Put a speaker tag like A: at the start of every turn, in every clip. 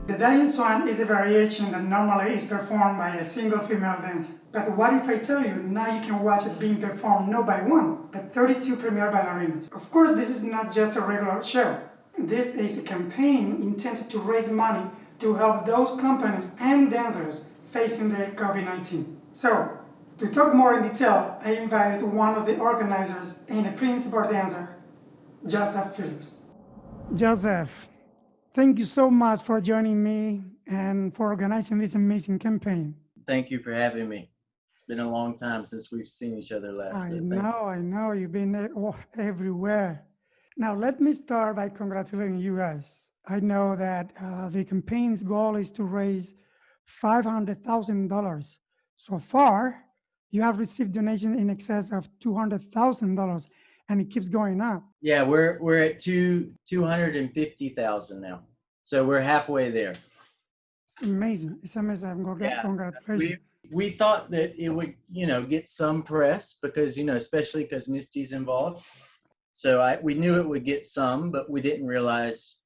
A: The Dying Swan is a variation that normally is performed by a single female dancer. But what if I tell you now you can watch it being performed not by one, but 32 premier ballerinas? Of course, this is not just a regular show. This is a campaign intended to raise money to help those companies and dancers facing the COVID-19. So, to talk more in detail, I invited one of the organizers and a principal dancer, Joseph Phillips. Joseph, thank you so much for joining me and for organizing this amazing campaign.
B: Thank you for having me. It's been a long time since we've seen each other last.
A: I know. You've been everywhere. Now, let me start by congratulating you guys. I know that the campaign's goal is to raise $500,000. So far, you have received donations in excess of $200,000, and it keeps going up.
B: Yeah, we're at 250,000 now. So we're halfway there.
A: It's amazing. Congratulations.
B: We thought that it would, get some press because, especially because Misty's involved. So we knew it would get some, but we didn't realize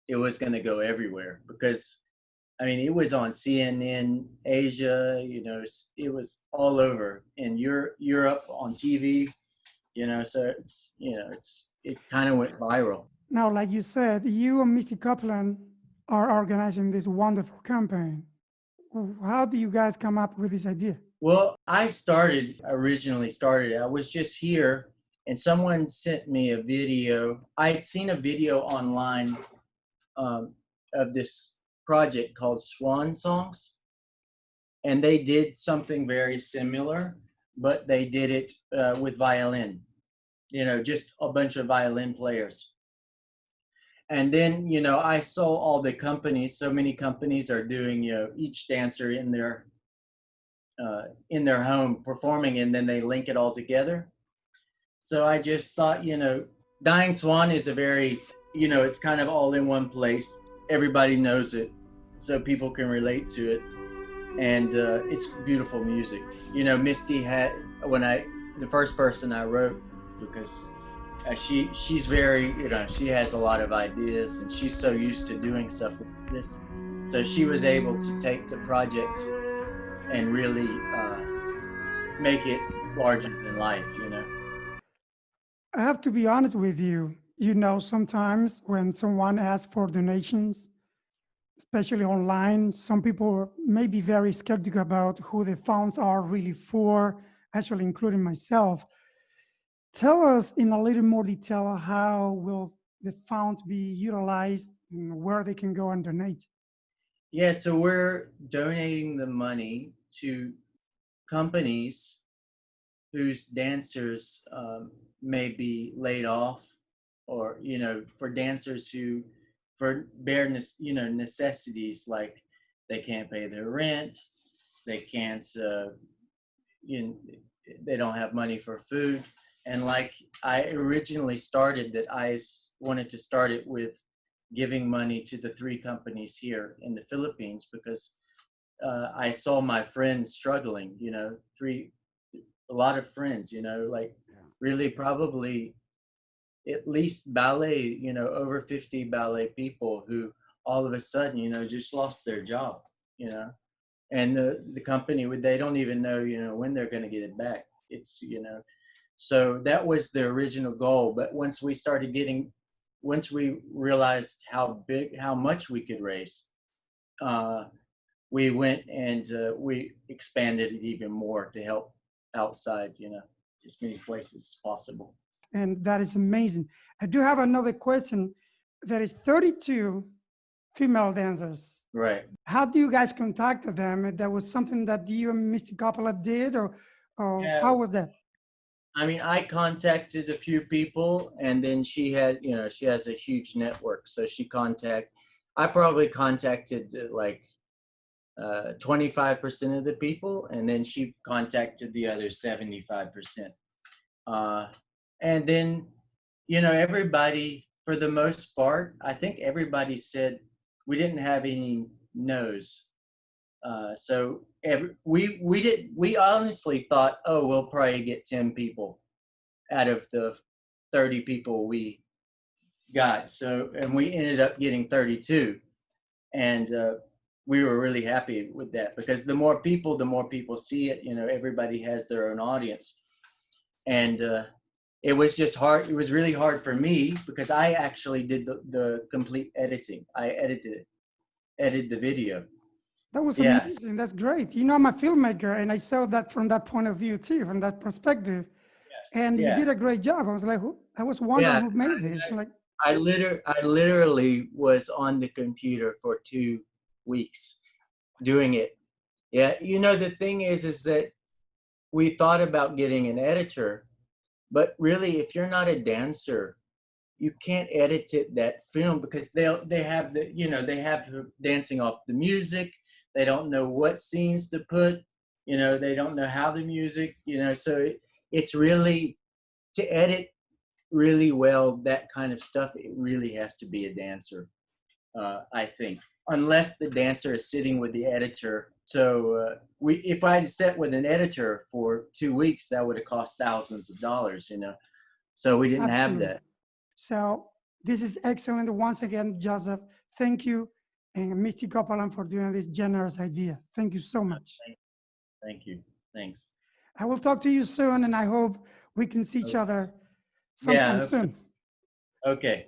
B: it was going to go everywhere because, it was on CNN, Asia, it was all over in Europe on TV, so it kind of went viral.
A: Now, like you said, you and Misty Copeland are organizing this wonderful campaign. How do you guys come up with this idea?
B: Well, I originally started, I was just here and someone sent me a video. I'd seen a video online of this project called Swans songs. And they did something very similar, but they did it with violin, just a bunch of violin players. And then, I saw all the companies, so many companies are doing, each dancer in their home performing, and then they link it all together. So I just thought, Dying Swan is a very, it's kind of all in one place. Everybody knows it, so people can relate to it. And it's beautiful music. Misty had, the first person I wrote, because she's very, she has a lot of ideas and she's so used to doing stuff like this. So she was able to take the project and really make it larger than life,
A: I have to be honest with you. Sometimes when someone asks for donations, especially online, some people may be very skeptical about who the funds are really for, actually including myself. Tell us in a little more detail how will the funds be utilized and where they can go and donate.
B: Yeah, so we're donating the money to companies whose dancers may be laid off, or for dancers who, for bare necessities, like they can't pay their rent, they can't they don't have money for food. And like I originally started that, I wanted to start it with giving money to the 3 companies here in the Philippines, because I saw my friends struggling, a lot of friends, really probably at least ballet, over 50 ballet people who all of a sudden, just lost their job, and the company, they don't even know, when they're going to get it back. It's, so that was the original goal. But once we realized how much we could raise, we went and we expanded it even more to help outside, as many places as possible.
A: And that is amazing. I do have another question. There is 32 female dancers.
B: Right.
A: How do you guys contact them? That was something that you and Misty Copeland did, or
B: Yeah.
A: How was that?
B: I contacted a few people, and then she had, she has a huge network. So I probably contacted like 25% of the people, and then she contacted the other 75%. And then, everybody, for the most part, I think everybody said we didn't have any no's. So we honestly thought, oh, we'll probably get 10 people out of the 30 people we got. So, and we ended up getting 32. And we were really happy with that, because the more people see it. Everybody has their own audience. And it was just hard. It was really hard for me, because I actually did the complete editing. I edited the video.
A: That was
B: Yes.
A: amazing. That's great. You know, I'm a filmmaker, and I saw that from that point of view too, from that perspective. And you
B: Yeah.
A: did a great job. I was like, I was wondering
B: Yeah.
A: who made this. I'm like,
B: I literally was on the computer for 2 weeks doing it. Yeah. The thing is that we thought about getting an editor, but really, if you're not a dancer, you can't edit that film, because they have dancing off the music. They don't know what scenes to put. They don't know how the music. So it's really, to edit really well, that kind of stuff. It really has to be a dancer, I think, unless the dancer is sitting with the editor. So if I had sat with an editor for 2 weeks, that would have cost thousands of dollars. So we didn't have
A: absolutely.
B: that.
A: So this is excellent. Once again, Joseph, thank you. And Misty Copeland for doing this generous idea. Thank you so much.
B: Thank you. Thanks.
A: I will talk to you soon, and I hope we can see each other
B: Yeah, I
A: sometime
B: hope so.
A: soon.
B: Okay.